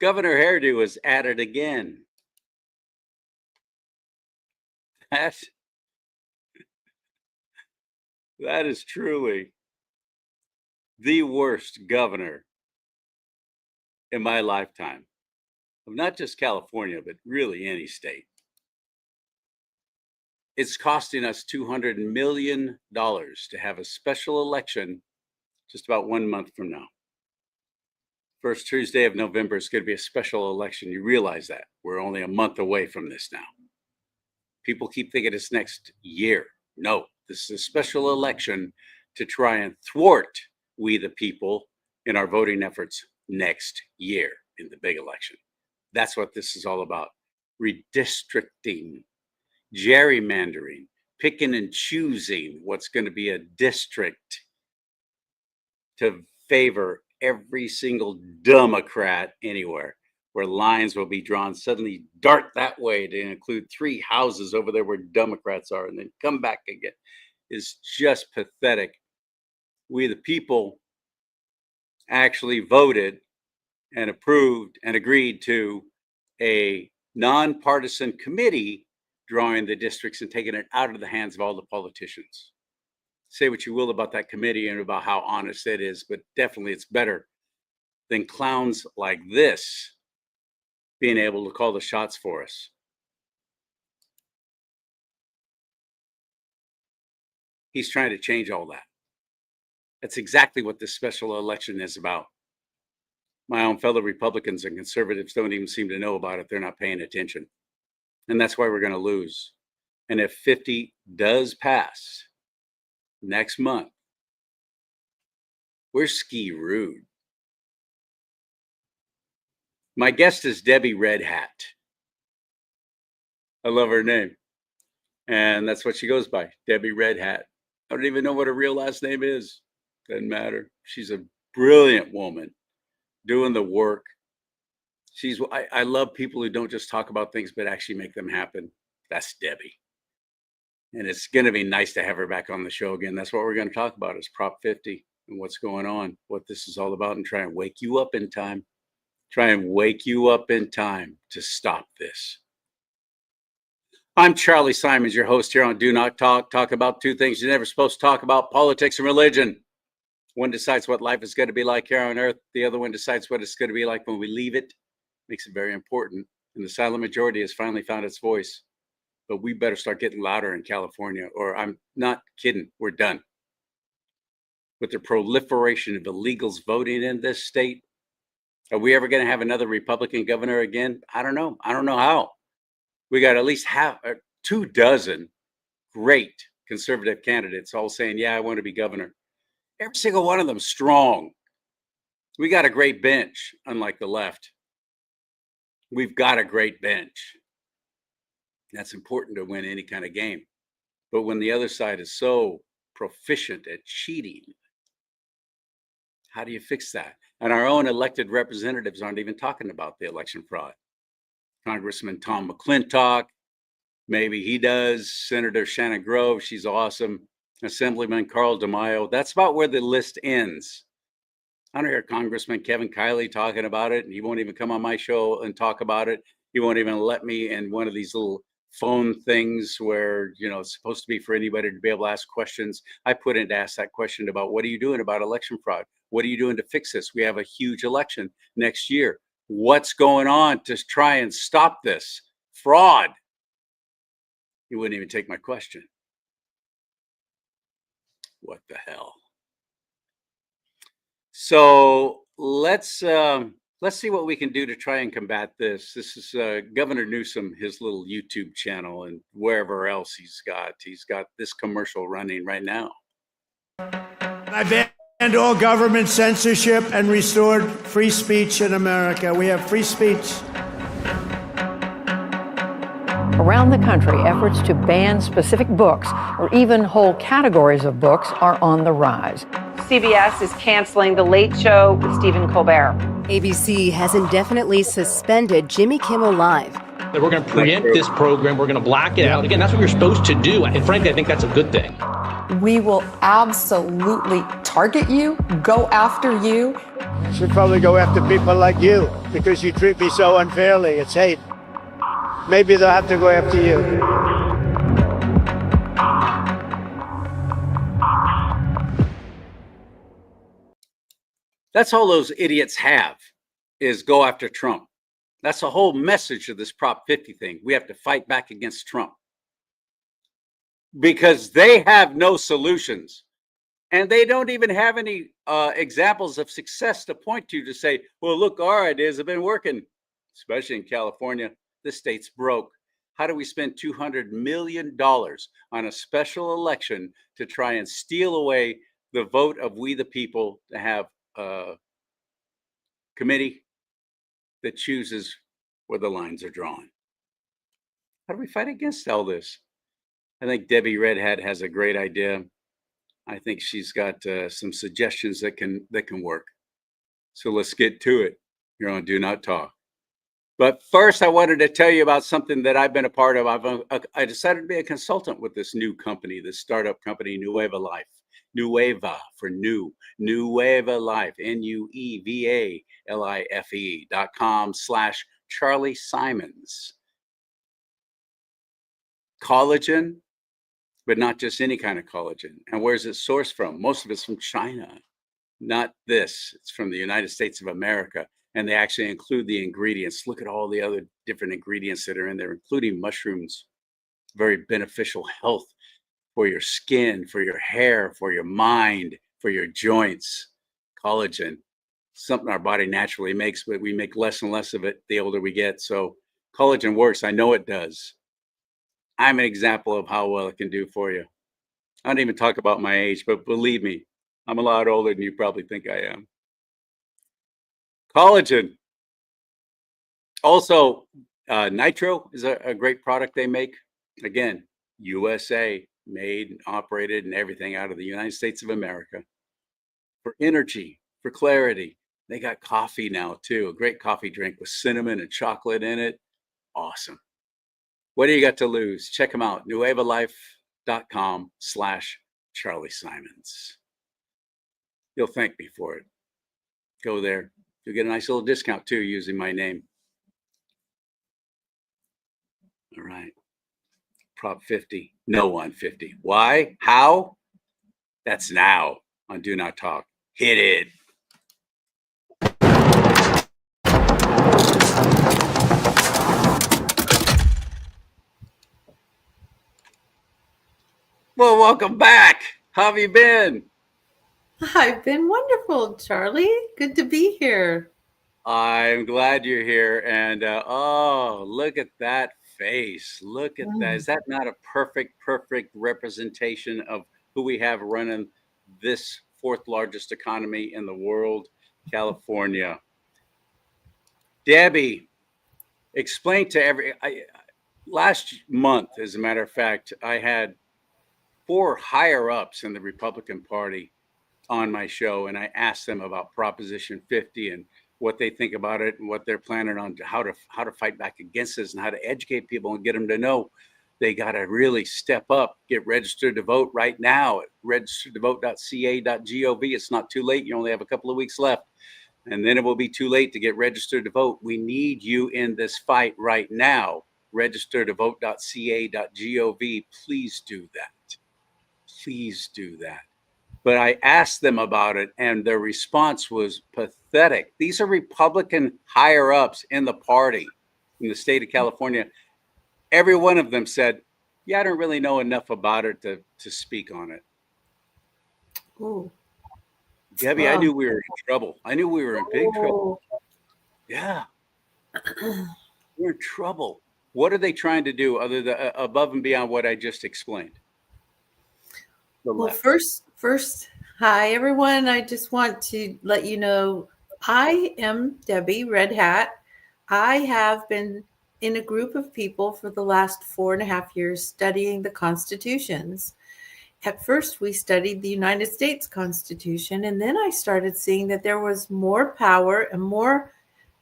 Governor Hairdo is at it again. That is truly the worst governor in my lifetime of not just California, but really any state. It's costing us $200 million to have a special election just about 1 month from now. First Tuesday of November is going to be a special election. You realize that. We're only a month away from this now. People keep thinking it's next year. No, this is a special election to try and thwart we the people in our voting efforts next year in the big election. That's what this is all about. Redistricting, gerrymandering, picking and choosing what's going to be a district to favor every single Democrat anywhere, where lines will be drawn, suddenly dart that way to include 3 houses over there where Democrats are, and then come back again, is just pathetic. We, the people, actually voted and approved and agreed to a nonpartisan committee drawing the districts and taking it out of the hands of all the politicians. Say what you will about that committee and about how honest it is, but definitely it's better than clowns like this being able to call the shots for us. He's trying to change all that. That's exactly what this special election is about. My own fellow Republicans and conservatives don't even seem to know about it. They're not paying attention. And that's why we're going to lose. And if 50 does pass next month, we're ski-rood. My guest is Debbie Red Hat. I love her name. And that's what she goes by, Debbie Red Hat. I don't even know what her real last name is. Doesn't matter. She's a brilliant woman doing the work. I love people who don't just talk about things, but actually make them happen. That's Debbie. And it's going to be nice to have her back on the show again. That's what we're going to talk about is Prop 50 and what's going on, what this is all about, and try and wake you up in time. Try and wake you up in time to stop this. I'm Charlie Simons, your host here on Do Not Talk. Talk about 2 things you're never supposed to talk about: politics and religion. One decides what life is going to be like here on earth. The other one decides what it's going to be like when we leave it. Makes it very important. And the silent majority has finally found its voice. But we better start getting louder in California, or I'm not kidding. We're done. With the proliferation of illegals voting in this state, are we ever going to have another Republican governor again? I don't know. I don't know how. We got at least 24 great conservative candidates all saying, yeah, I want to be governor. Every single one of them strong. We got a great bench, unlike the left. We've got a great bench. That's important to win any kind of game. But when the other side is so proficient at cheating, how do you fix that? And our own elected representatives aren't even talking about the election fraud. Congressman Tom McClintock, maybe he does. Senator Shannon Grove, she's awesome. Assemblyman Carl DeMaio. That's about where the list ends. I don't hear Congressman Kevin Kiley talking about it, and he won't even come on my show and talk about it. He won't even let me in one of these little phone things where, it's supposed to be for anybody to be able to ask questions. I put in to ask that question about what are you doing about election fraud? What are you doing to fix this? We have a huge election next year. What's going on to try and stop this fraud? He wouldn't even take my question. What the hell? So let's see what we can do to try and combat this. This is Governor Newsom, his little YouTube channel, and wherever else he's got this commercial running right now. I banned all government censorship and restored free speech in America. We have free speech. Around the country, efforts to ban specific books or even whole categories of books are on the rise. CBS is canceling The Late Show with Stephen Colbert. ABC has indefinitely suspended Jimmy Kimmel Live. We're going to preempt this program. We're going to black it out. Again, that's what you're supposed to do. And frankly, I think that's a good thing. We will absolutely target you, go after you. Should probably go after people like you because you treat me so unfairly. It's hate. Maybe they'll have to go after you. That's all those idiots have, is go after Trump. That's the whole message of this Prop 50 thing. We have to fight back against Trump because they have no solutions. And they don't even have any examples of success to point to say, well, look, our ideas have been working, especially in California. The state's broke. How do we spend $200 million on a special election to try and steal away the vote of we the people to have a committee that chooses where the lines are drawn? How do we fight against all this? I think Debbie Red Hat has a great idea. I think she's got some suggestions that can work. So let's get to it. You're on Do Not Talk. But first, I wanted to tell you about something that I've been a part of. I decided to be a consultant with this new company, this startup company, Nueva Life. Nueva for new. Nueva Life, NUEVALIFE.com/Charlie Simons. Collagen, but not just any kind of collagen. And where's it sourced from? Most of it's from China. Not this. It's from the United States of America. And they actually include the ingredients. Look at all the other different ingredients that are in there, including mushrooms. Very beneficial health for your skin, for your hair, for your mind, for your joints. Collagen, something our body naturally makes, but we make less and less of it the older we get. So collagen works. I know it does. I'm an example of how well it can do for you. I don't even talk about my age, but believe me, I'm a lot older than you probably think I am. Collagen. Also, Nitro is a great product they make. Again, USA, made and operated and everything out of the United States of America. For energy, for clarity. They got coffee now too, a great coffee drink with cinnamon and chocolate in it. Awesome. What do you got to lose? Check them out. NuevaLife.com/Charlie Simons. You'll thank me for it. Go there. You'll get a nice little discount too using my name. All right. Prop 50. No on 50. Why? How? That's now on Do Not Talk. Hit it. Well, welcome back. How have you been? I've been wonderful, Charlie. Good to be here. I'm glad you're here. And oh, look at that face. Look at that. Is that not a perfect representation of who we have running this fourth largest economy in the world, California? Debbie, explain to last month, as a matter of fact, I had 4 higher ups in the Republican Party on my show, and I asked them about Proposition 50 and what they think about it and what they're planning on, how to fight back against this and how to educate people and get them to know they got to really step up, get registered to vote right now at registeredtovote.ca.gov. It's not too late. You only have a couple of weeks left, and then it will be too late to get registered to vote. We need you in this fight right now. Registeredtovote.ca.gov. Please do that. Please do that. But I asked them about it, and their response was pathetic. These are Republican higher ups in the party in the state of California. Every one of them said, yeah, I don't really know enough about it to speak on it. Ooh. Debbie, Wow. I knew we were in trouble. I knew we were in big trouble. Yeah. We're in trouble. What are they trying to do other than above and beyond what I just explained? Well, first, hi everyone. I just want to let you know I am Debbie Red Hat. I have been in a group of people for the last 4.5 years studying the constitutions. At first, we studied the United States Constitution, and then I started seeing that there was more power and more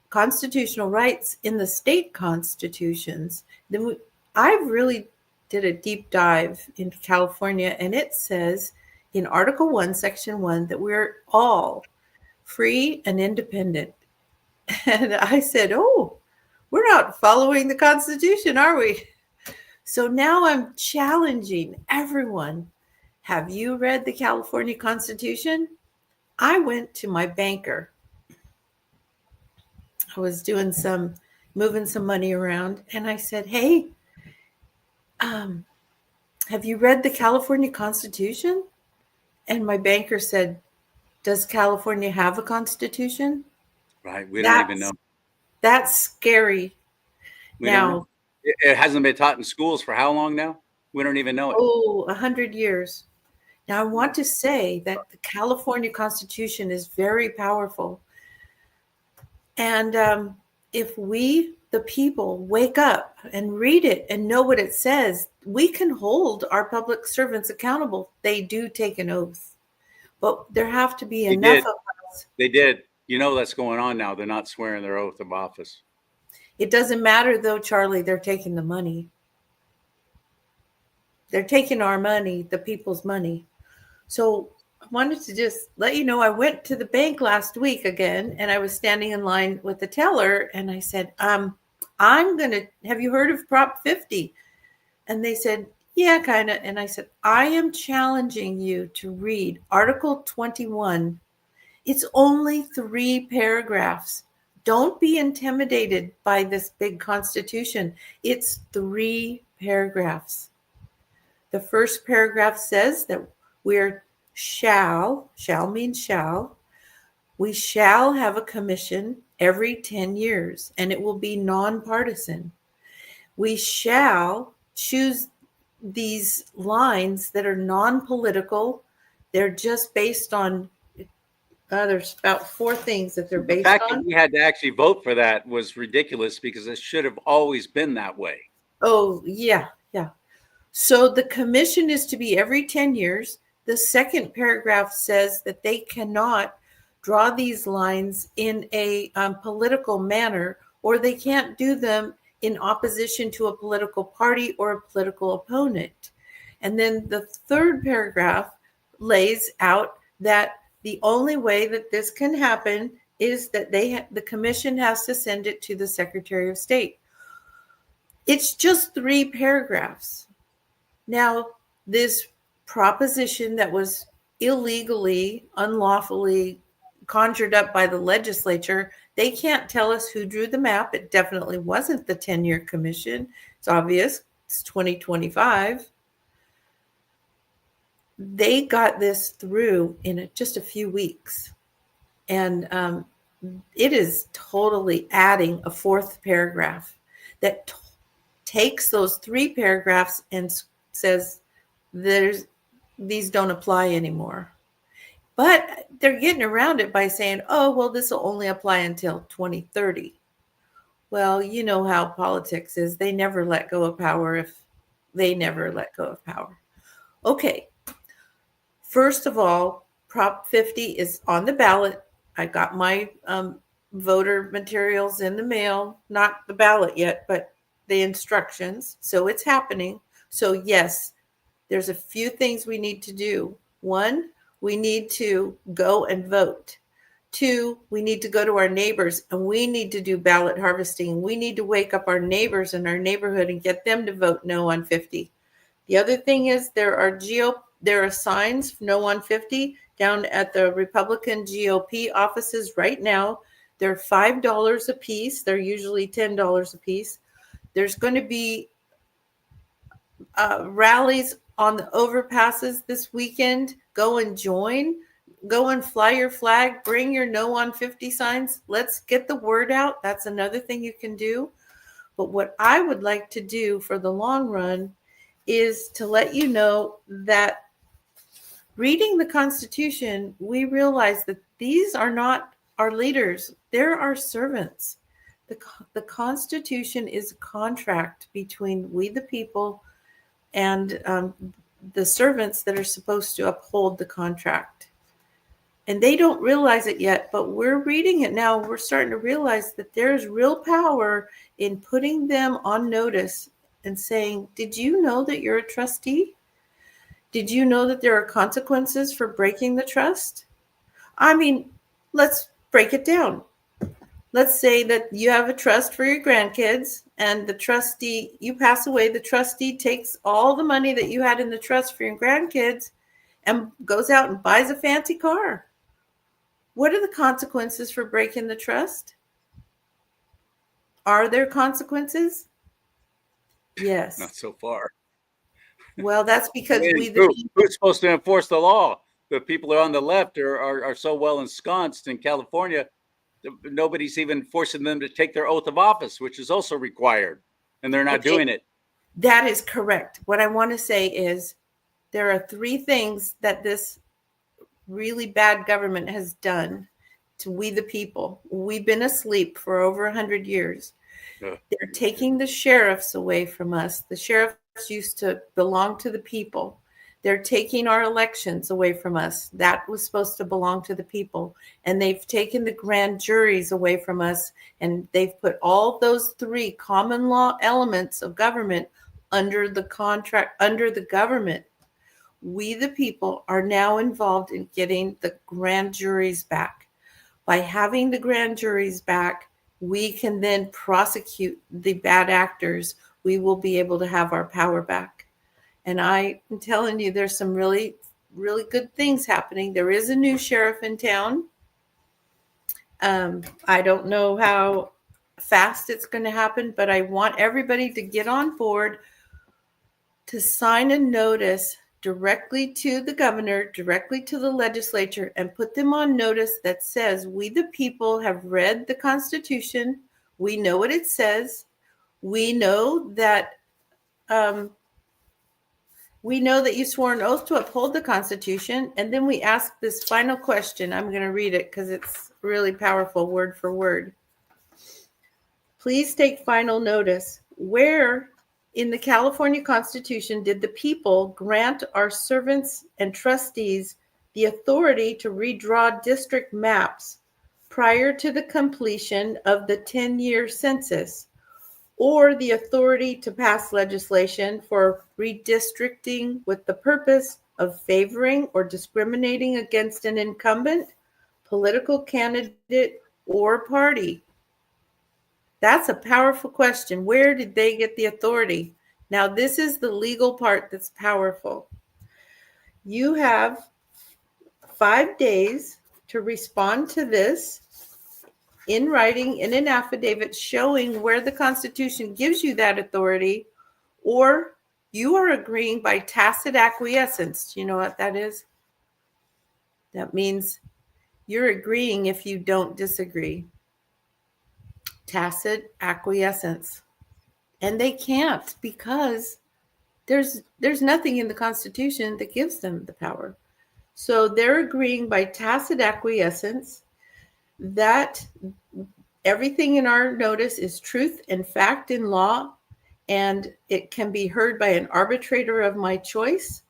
constitutional rights in the state constitutions. I really did a deep dive into California, and it says in Article 1, Section 1, that we're all free and independent. And I said, oh, we're not following the Constitution, are we? So now I'm challenging everyone. Have you read the California Constitution? I went to my banker. I was moving some money around, and I said, hey, have you read the California Constitution? And my banker said, does California have a constitution? Right. We don't even know. That's scary. Now, it hasn't been taught in schools for how long now? We don't even know it. Oh, 100 years. Now, I want to say that the California Constitution is very powerful. And if we, the people, wake up and read it and know what it says, we can hold our public servants accountable. They do take an oath, but there have to be enough of us. They did. You know that's going on now. They're not swearing their oath of office. It doesn't matter, though, Charlie. They're taking the money. They're taking our money, the people's money. So I wanted to just let you know, I went to the bank last week again, and I was standing in line with the teller, and I said, have you heard of Prop 50? And they said, yeah, kind of. And I said, I am challenging you to read Article 21. It's only 3 paragraphs. Don't be intimidated by this big Constitution. It's 3 paragraphs. The first paragraph says that we're shall means shall. We shall have a commission every 10 years, and it will be nonpartisan. We shall choose these lines that are non-political. They're just based on, there's about 4 things that they're based on. The fact that we had to actually vote for that was ridiculous because it should have always been that way. Oh, yeah. So the commission is to be every 10 years. The second paragraph says that they cannot draw these lines in a political manner, or they can't do them in opposition to a political party or a political opponent. And then the third paragraph lays out that the only way that this can happen is that the commission has to send it to the Secretary of State. It's just 3 paragraphs. Now, this proposition that was illegally, unlawfully conjured up by the legislature, they can't tell us who drew the map. It definitely wasn't the 10-year commission. It's obvious. It's 2025. They got this through in just a few weeks. And it is totally adding a 4th paragraph that takes those 3 paragraphs and says these don't apply anymore. But they're getting around it by saying, oh, well, this will only apply until 2030. Well, you know how politics is. They never let go of power if they never let go of power. Okay. First of all, Prop 50 is on the ballot. I got my voter materials in the mail, not the ballot yet, but the instructions. So it's happening. So yes, there's a few things we need to do. 1, we need to go and vote. 2, we need to go to our neighbors and we need to do ballot harvesting. We need to wake up our neighbors in our neighborhood and get them to vote no on 50. The other thing is there are signs no on 50 down at the Republican GOP offices right now. They're $5 a piece. They're usually $10 a piece. There's going to be rallies on the overpasses this weekend. Go and join. Go and fly your flag. Bring your no on 50 signs. Let's get the word out. That's another thing you can do. But what I would like to do for the long run is to let you know that reading the Constitution, we realize that these are not our leaders. They're our servants. The Constitution is a contract between we the people and the servants that are supposed to uphold the contract. And they don't realize it yet, but we're reading it now. We're starting to realize that there's real power in putting them on notice and saying, did you know that you're a trustee? Did you know that there are consequences for breaking the trust? I mean, let's break it down. Let's say that you have a trust for your grandkids and the trustee, you pass away, the trustee takes all the money that you had in the trust for your grandkids and goes out and buys a fancy car. What are the consequences for breaking the trust? Are there consequences? Yes. Not so far. Well, that's because who's supposed to enforce the law? The people who are on the left are so well ensconced in California. Nobody's even forcing them to take their oath of office, which is also required, and they're not doing it. That is correct. What I want to say is there are 3 things that this really bad government has done to we the people. We've been asleep for over 100 years. They're taking the sheriffs away from us. The sheriffs used to belong to the people. They're taking our elections away from us. That was supposed to belong to the people. And they've taken the grand juries away from us. And they've put all those 3 common law elements of government under the contract, under the government. We, the people, are now involved in getting the grand juries back. By having the grand juries back, we can then prosecute the bad actors. We will be able to have our power back. And I am telling you, there's some really, really good things happening. There is a new sheriff in town. I don't know how fast it's going to happen, but I want everybody to get on board to sign a notice directly to the governor, directly to the legislature, and put them on notice that says, we the people have read the Constitution. We know what it says. We know that you swore an oath to uphold the Constitution. And then we ask this final question. I'm going to read it because it's really powerful, word for word. Please take final notice. Where in the California Constitution did the people grant our servants and trustees the authority to redraw district maps prior to the completion of the 10-year census, or the authority to pass legislation for redistricting with the purpose of favoring or discriminating against an incumbent, political candidate, or party? That's a powerful question. Where did they get the authority? Now, this is the legal part that's powerful. You have 5 days to respond to this in writing, in an affidavit showing where the Constitution gives you that authority, or you are agreeing by tacit acquiescence. Do you know what that is? That means you're agreeing if you don't disagree. Tacit acquiescence. And they can't, because there's nothing in the Constitution that gives them the power. So they're agreeing by tacit acquiescence that everything in our notice is truth and fact in law, and it can be heard by an arbitrator of my choice.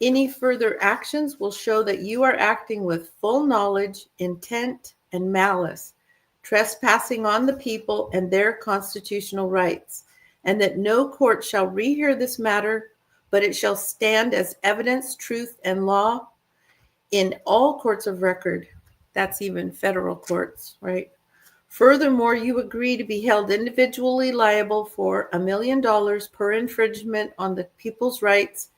Any further actions will show that you are acting with full knowledge, intent, and malice, trespassing on the people and their constitutional rights, and that no court shall rehear this matter, but it shall stand as evidence, truth, and law in all courts of record. That's even federal courts, right? Furthermore, you agree to be held individually liable for $1 million per infringement on the people's rights,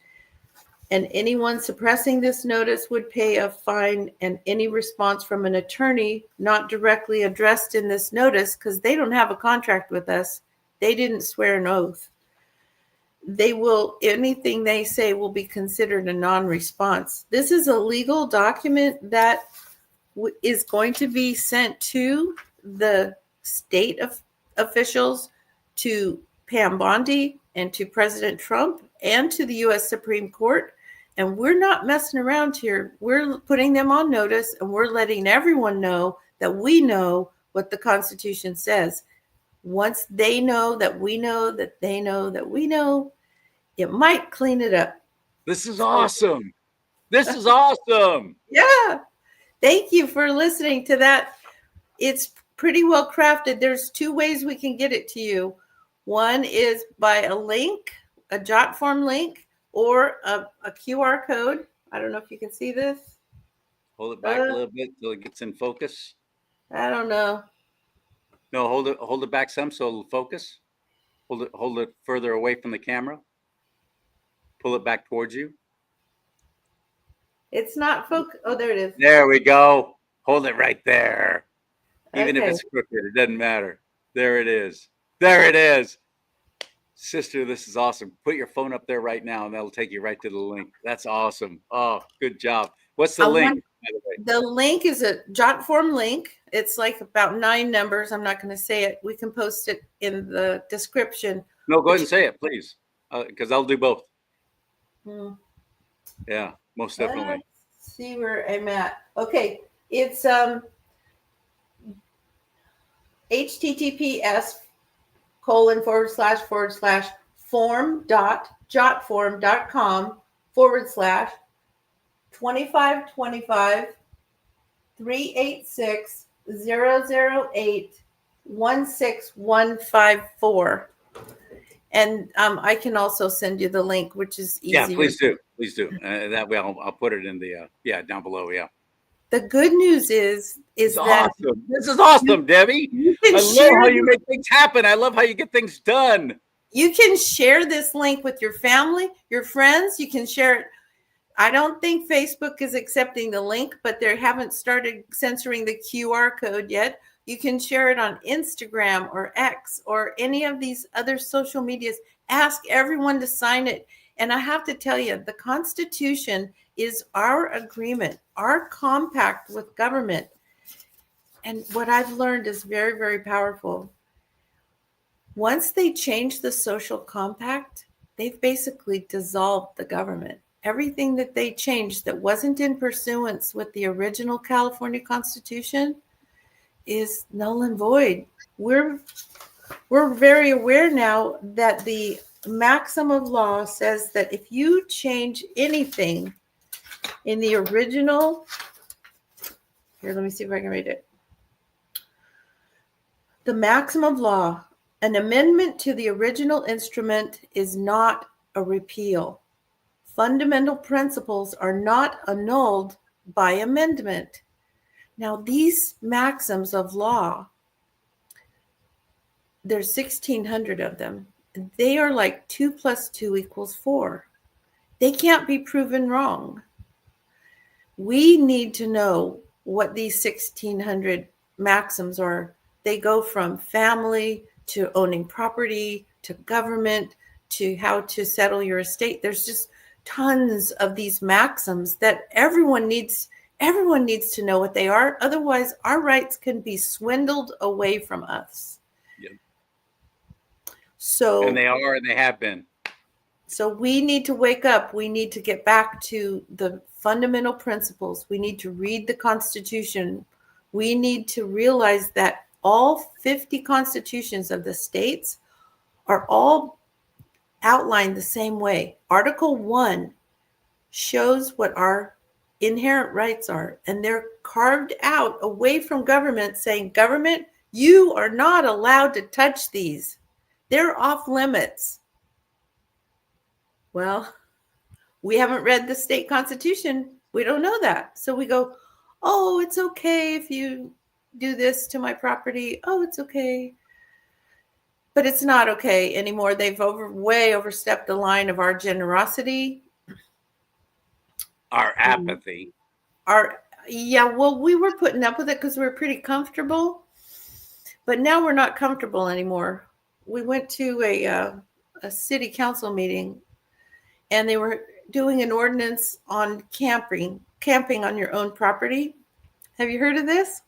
and anyone suppressing this notice would pay a fine, and any response from an attorney not directly addressed in this notice, because they don't have a contract with us, they didn't swear an oath, anything they say will be considered a non-response. This is a legal document that is going to be sent to the state officials, to Pam Bondi, and to President Trump, and to the U.S. Supreme Court. And we're not messing around here. We're putting them on notice, and we're letting everyone know that we know what the Constitution says. Once they know that we know that they know that we know, it might clean it up. This is awesome. This is awesome. Yeah. Thank you for listening to that. It's pretty well crafted. There's 2 ways we can get it to you. One is by a link, a JotForm link, or a QR code. I don't know if you can see this. Hold it back a little bit till it gets in focus. I don't know. No, hold it back some so it'll focus. Hold it further away from the camera. Pull it back towards you. It's not focus. Oh, there it is. There we go. Hold it right there. Even if Okay. it's crooked, it doesn't matter. There it is. There it is. Sister, this is awesome. Put your phone up there right now and that'll take you right to the link. That's awesome. Oh, good job. What's the link, by the way? The link is a JotForm link. It's like about 9 numbers. I'm not going to say it. We can post it in the description. No, go ahead and say it, please, because I'll do both. Hmm. Yeah, most definitely. Let's see where I'm at. Okay, it's form.jotform.com/2525-386-008-16154. And I can also send you the link, which is easier. Yeah, please do. Please do. That way I'll put it in the, down below. Yeah. The good news is that awesome. This is awesome, Debbie. I love how you make things happen. I love how you get things done. You can share this link with your family, your friends. You can share it. I don't think Facebook is accepting the link, but they haven't started censoring the QR code yet. You can share it on Instagram or X or any of these other social medias. Ask everyone to sign it. And I have to tell you, the Constitution is our agreement, our compact with government. And what I've learned is very, very powerful. Once they change the social compact, they've basically dissolved the government. Everything that they changed that wasn't in pursuance with the original California Constitution is null and void. We're very aware now that the maxim of law says that if you change anything in the original, here, let me see if I can read it. The maxim of law, an amendment to the original instrument is not a repeal. Fundamental principles are not annulled by amendment. Now, these maxims of law, there's 1,600 of them. They are like 2 + 2 = 4. They can't be proven wrong. We need to know what these 1,600 maxims are. They go from family to owning property to government to how to settle your estate. There's just tons of these maxims that everyone needs to know what they are. Otherwise, our rights can be swindled away from us. Yep. So, and they are, and they have been. So we need to wake up. We need to get back to the fundamental principles. We need to read the Constitution. We need to realize that all 50 constitutions of the states are all outlined the same way. Article 1 shows what our inherent rights are, and they're carved out away from government, saying, government, you are not allowed to touch these. They're off limits. Well, we haven't read the state constitution. We don't know that. So we go, oh, it's okay if you do this to my property. Oh, it's okay. But it's not okay anymore. They've way overstepped the line of our generosity. Our apathy. Well, we were putting up with it because we were pretty comfortable. But now we're not comfortable anymore. We went to a city council meeting, and they were doing an ordinance on camping on your own property. Have you heard of this?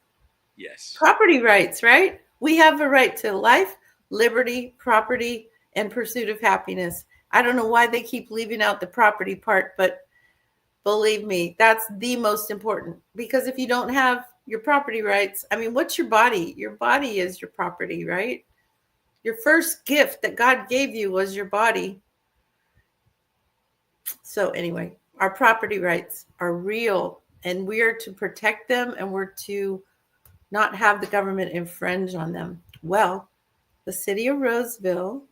Yes. Property rights, right? We have a right to life, liberty, property, and pursuit of happiness. I don't know why they keep leaving out the property part, but believe me, that's the most important. Because if you don't have your property rights, I mean, what's your body? Your body is your property, right? Your first gift that God gave you was your body. So anyway, our property rights are real, and we are to protect them, and we're to not have the government infringe on them. Well, the city of Roseville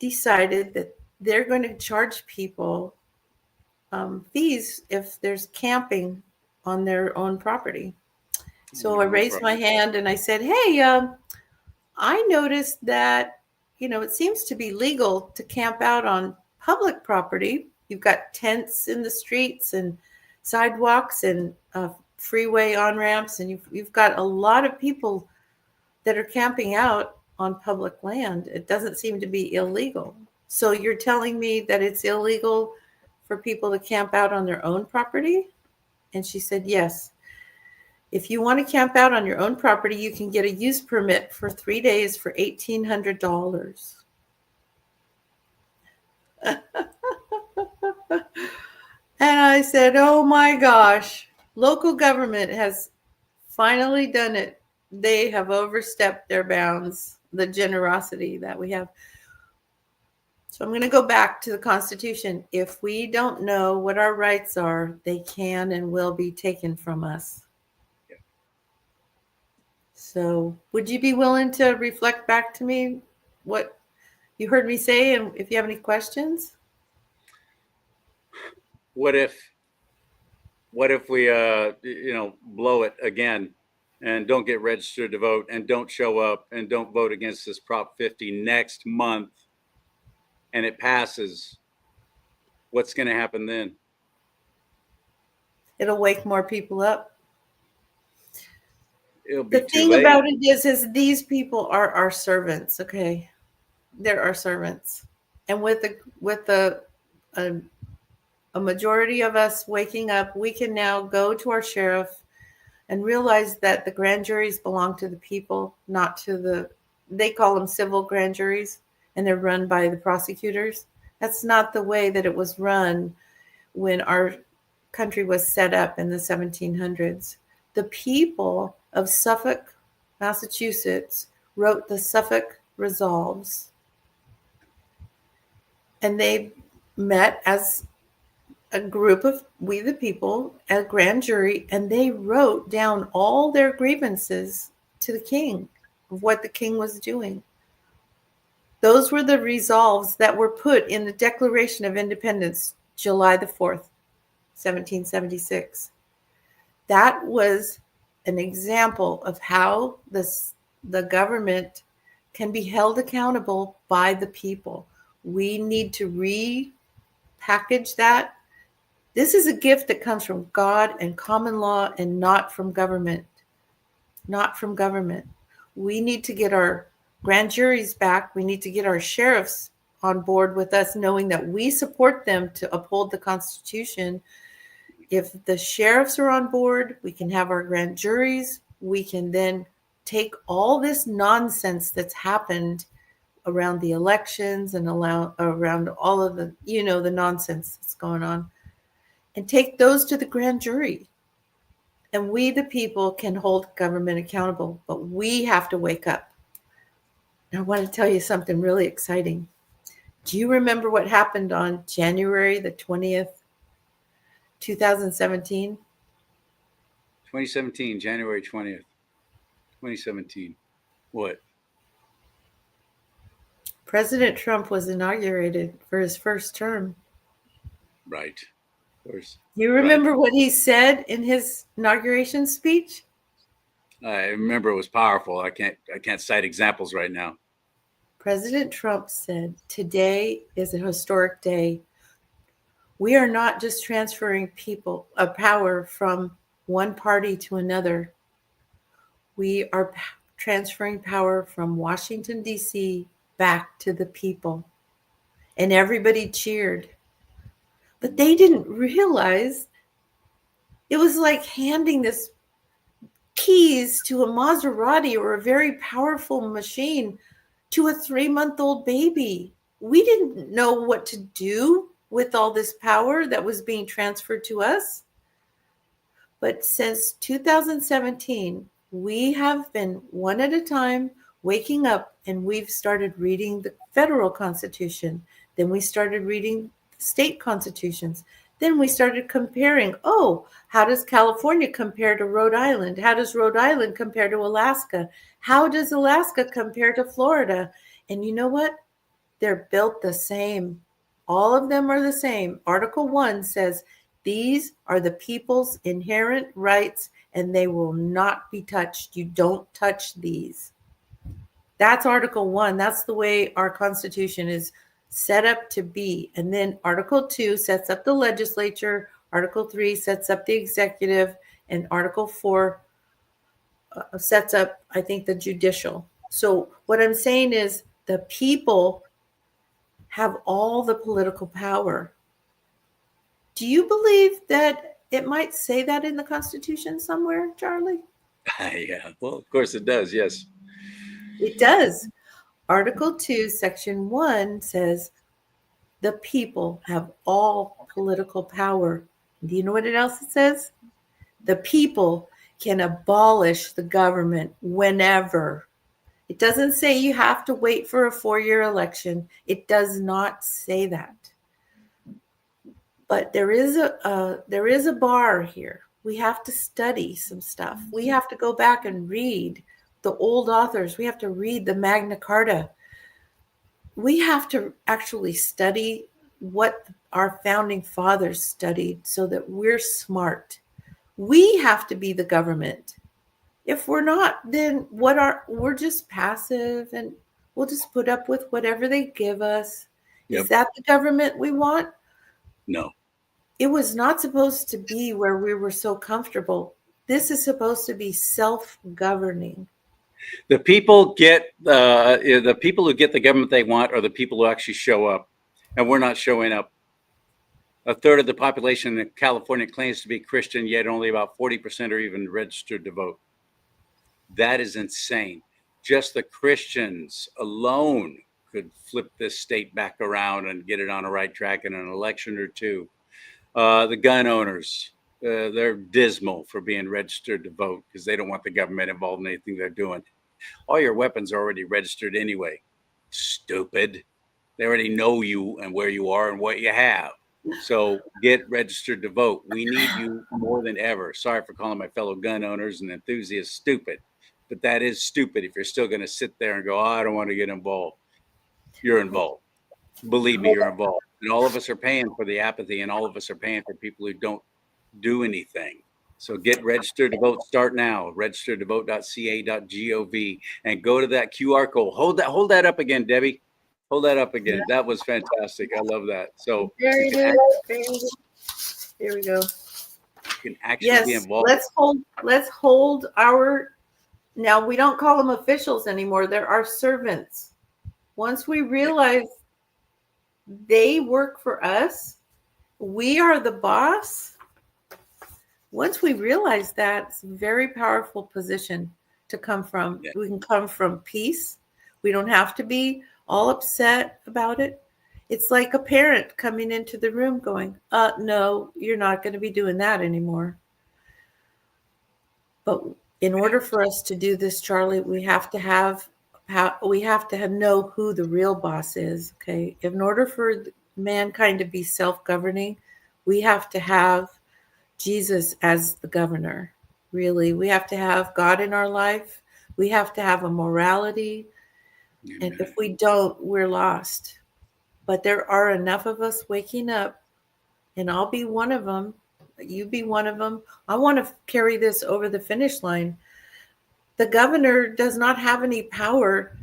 decided that they're going to charge people fees if there's camping on their own property. So I raised my hand and I said, hey, I noticed that, it seems to be legal to camp out on public property. You've got tents in the streets and sidewalks and freeway on-ramps, and you've got a lot of people that are camping out on public land. It doesn't seem to be illegal. So you're telling me that it's illegal for people to camp out on their own property? And she said, yes. If you want to camp out on your own property, you can get a use permit for 3 days for $1,800. And I said, oh my gosh, local government has finally done it. They have overstepped their bounds, the generosity that we have. So I'm going to go back to the Constitution. If we don't know what our rights are, they can and will be taken from us. So would you be willing to reflect back to me what you heard me say, and if you have any questions? What if we blow it again and don't get registered to vote and don't show up and don't vote against this Prop 50 next month and it passes? What's going to happen then? It'll wake more people up. It'll be the thing about it is these people are our servants. Okay, they're our servants, and with a majority of us waking up, we can now go to our sheriff and realize that the grand juries belong to the people, not to they call them civil grand juries, and they're run by the prosecutors. That's not the way that it was run when our country was set up in the 1700s. The people of Suffolk, Massachusetts, wrote the Suffolk Resolves, and they met as a group of we the people, a grand jury, and they wrote down all their grievances to the king of what the king was doing. Those were the resolves that were put in the Declaration of Independence, July the 4th, 1776. That was an example of how the government can be held accountable by the people. We need to repackage that. This is a gift that comes from God and common law and not from government. Not from government. We need to get our grand juries back. We need to get our sheriffs on board with us, knowing that we support them to uphold the Constitution. If the sheriffs are on board, we can have our grand juries. We can then take all this nonsense that's happened around the elections and around all of the, the nonsense that's going on, and take those to the grand jury. And we, the people, can hold government accountable, but we have to wake up. And I want to tell you something really exciting. Do you remember what happened on January the 20th, 2017? 2017, January 20th, 2017. What? President Trump was inaugurated for his first term. Right. Of course. You remember what he said in his inauguration speech? I remember it was powerful. I can't cite examples right now. President Trump said, "Today is a historic day. We are not just transferring power from one party to another. We are transferring power from Washington, D.C. back to the people." And everybody cheered. But they didn't realize it was like handing this keys to a Maserati or a very powerful machine to a 3-month-old baby. We didn't know what to do with all this power that was being transferred to us. But since 2017, we have been one at a time waking up, and we've started reading the federal Constitution. Then we started reading state constitutions. Then we started comparing, how does California compare to Rhode Island? How does Rhode Island compare to Alaska? How does Alaska compare to Florida? And you know what? They're built the same. All of them are the same. Article 1 says, these are the people's inherent rights and they will not be touched. You don't touch these. That's Article 1. That's the way our Constitution is set up to be. And then Article 2 sets up the legislature. Article 3 sets up the executive. And Article 4 sets up, I think, the judicial. So what I'm saying is the people have all the political power. Do you believe that it might say that in the Constitution somewhere, Charlie? Yeah, well, of course it does. Yes. It does. Article 2, Section 1 says the people have all political power. Do you know what else it says? The people can abolish the government whenever. It doesn't say you have to wait for a 4-year election. It does not say that. But there is a bar here. We have to study some stuff. We have to go back and read the old authors. We have to read the Magna Carta. We have to actually study what our founding fathers studied so that we're smart. We have to be the government. If we're not, then we're just passive and we'll just put up with whatever they give us. Yep. Is that the government we want? No. It was not supposed to be where we were so comfortable. This is supposed to be self-governing. The people get the people who get the government they want are the people who actually show up, and we're not showing up. A third of the population in California claims to be Christian, yet only about 40% are even registered to vote. That is insane. Just the Christians alone could flip this state back around and get it on a right track in an election or two. The gun owners, they're dismal for being registered to vote because they don't want the government involved in anything they're doing. All your weapons are already registered anyway. Stupid. They already know you and where you are and what you have. So get registered to vote. We need you more than ever. Sorry for calling my fellow gun owners and enthusiasts stupid, but that is stupid if you're still going to sit there and go, oh, I don't want to get involved. You're involved. Believe me, you're involved. And all of us are paying for the apathy, and all of us are paying for people who don't do anything. So get registered to vote. Start now. registeredtovote.ca.gov and go to that QR code. Hold that up again, Debbie. Hold that up again. That was fantastic. I love that. So there it is. There we go. You can actually be involved. Let's hold our. Now we don't call them officials anymore. They're our servants. Once we realize they work for us, we are the boss. Once we realize that, it's a very powerful position to come from. Yeah. We can come from peace. We don't have to be all upset about it. It's like a parent coming into the room going, no, you're not going to be doing that anymore. But in order for us to do this, Charlie, we have to know who the real boss is. Okay. In order for mankind to be self-governing, we have to have Jesus as the governor. Really, we have to have God in our life. We have to have a morality. And if we don't, we're lost. But there are enough of us waking up, and I'll be one of them. You be one of them. I want to carry this over the finish line. The governor does not have any power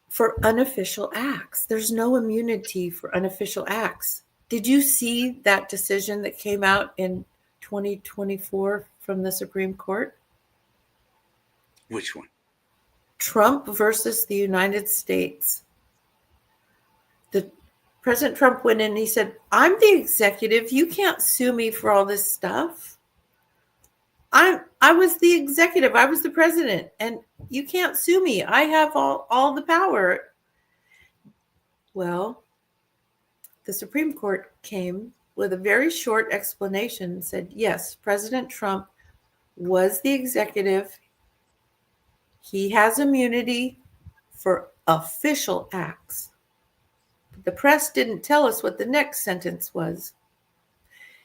for unofficial acts. There's no immunity for unofficial acts. Did you see that decision that came out in 2024 from the Supreme Court? Which one? Trump versus the United States. President Trump went in and he said, I'm the executive. You can't sue me for all this stuff. I was the executive. I was the president. And you can't sue me. I have all the power. Well, the Supreme Court came with a very short explanation and said, yes, President Trump was the executive. He has immunity for official acts. The press didn't tell us what the next sentence was.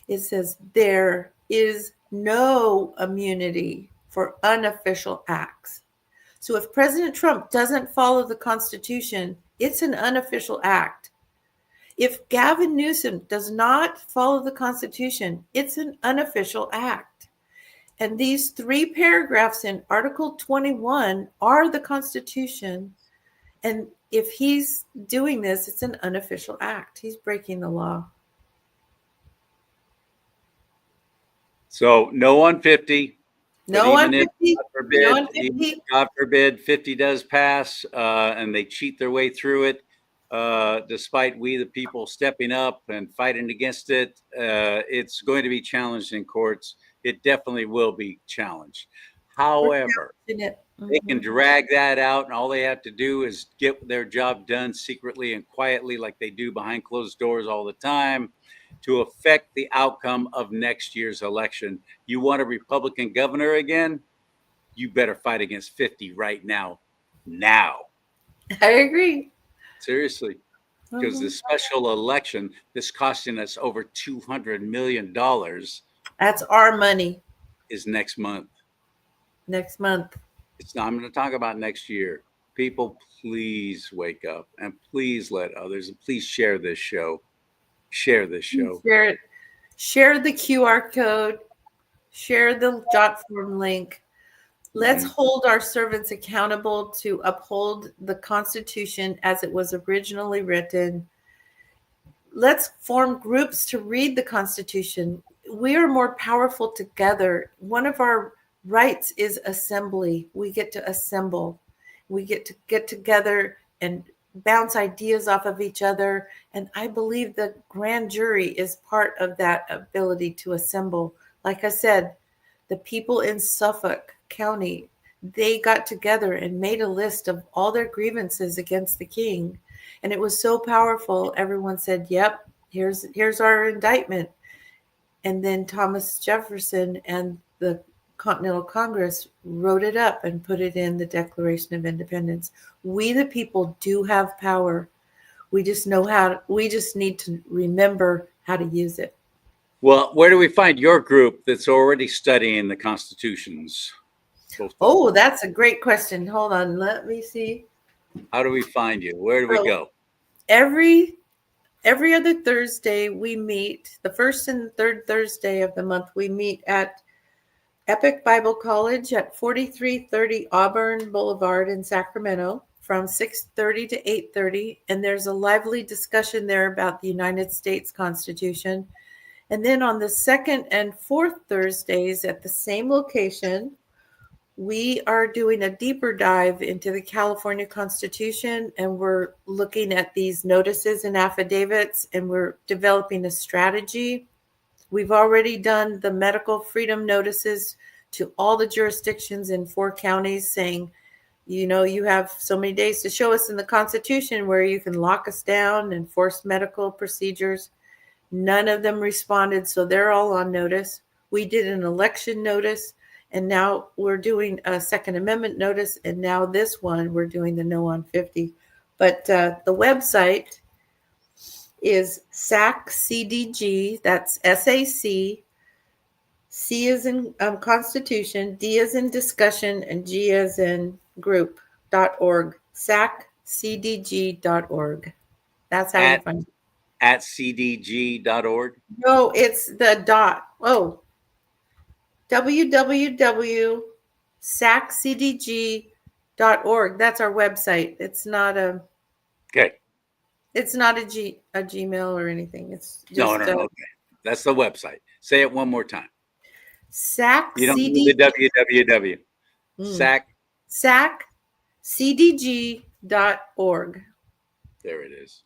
It says there is no immunity for unofficial acts. So if President Trump doesn't follow the Constitution, it's an unofficial act. If Gavin Newsom does not follow the Constitution, it's an unofficial act. And these 3 paragraphs in Article 21 are the Constitution. And if he's doing this, it's an unofficial act. He's breaking the law. So no on 50. No on Even 50. God forbid, No on 50. God forbid 50 does pass and they cheat their way through it, despite we, the people, stepping up and fighting against it, it's going to be challenged in courts. It definitely will be challenged. However, they can drag that out, and all they have to do is get their job done secretly and quietly, like they do behind closed doors all the time, to affect the outcome of next year's election. You want a Republican governor again? You better fight against 50 right now. Now. I agree. Seriously. Because the special election that's costing us over $200 million. That's our money. Is next month. Next month. It's not, I'm going to talk about next year. People, please wake up and please let others, and please share this show. Share this show. Share it. Share the QR code. Share the jot form link. Let's hold our servants accountable to uphold the Constitution as it was originally written. Let's form groups to read the Constitution. We are more powerful together. One of our rights is assembly. We get to assemble. We get to get together and bounce ideas off of each other. And I believe the grand jury is part of that ability to assemble. Like I said, the people in Suffolk County, they got together and made a list of all their grievances against the king. And it was so powerful. Everyone said, yep, here's our indictment. And then Thomas Jefferson and the Continental Congress wrote it up and put it in the Declaration of Independence. We, the people, do have power. We just need to remember how to use it. Well, where do we find your group that's already studying the constitutions? Oh, that's a great question. Hold on. Let me see. How do we find you? Where do we go? Every other Thursday we meet. The first and third Thursday of the month we meet at Epic Bible College at 4330 Auburn Boulevard in Sacramento from 6:30 to 8:30. And there's a lively discussion there about the United States Constitution. And then on the second and fourth Thursdays at the same location, we are doing a deeper dive into the California Constitution, and we're looking at these notices and affidavits, and we're developing a strategy. We've already done the medical freedom notices to all the jurisdictions in 4 counties saying, you have so many days to show us in the Constitution where you can lock us down and force medical procedures. None of them responded, so they're all on notice. We did an election notice, and now we're doing a Second Amendment notice, and now this one, we're doing the No on 50. But the website is SACCDG, that's SAC, C as in Constitution, D as in discussion, and G as in group.org, SACCDG.org. That's how you find it. At cdg.org? No, it's the dot. Oh, www.saccdg.org. That's our website. It's not a. Okay. It's not a Gmail or anything. It's just No. Okay. That's the website. Say it one more time. You don't need the www. saccdg.org. There it is.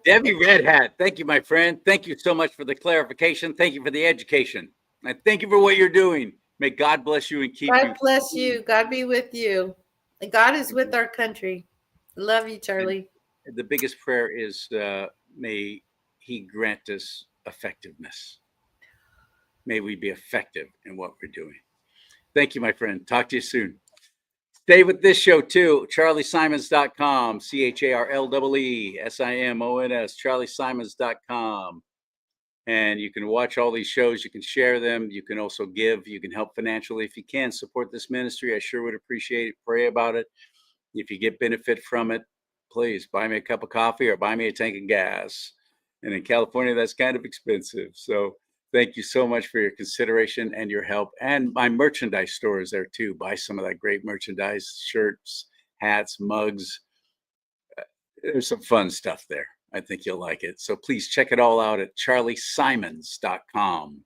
Debbie Red Hat, thank you, my friend. Thank you so much for the clarification. Thank you for the education. And thank you for what you're doing. May God bless you and keep you. God bless you. God be with you. And God is with our country. Love you, Charlie. And the biggest prayer is may he grant us effectiveness. May we be effective in what we're doing. Thank you, my friend. Talk to you soon. Stay with this show too. CharlieSimons.com, CharlieSimons, CharlieSimons.com. And you can watch all these shows. You can share them. You can also give. You can help financially. If you can, support this ministry. I sure would appreciate it. Pray about it. If you get benefit from it, please buy me a cup of coffee or buy me a tank of gas. And in California, that's kind of expensive. So thank you so much for your consideration and your help. And my merchandise store is there too. Buy some of that great merchandise, shirts, hats, mugs. There's some fun stuff there. I think you'll like it. So please check it all out at charliesimons.com.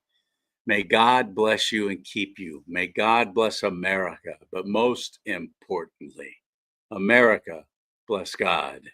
May God bless you and keep you. May God bless America. But most importantly, America bless God.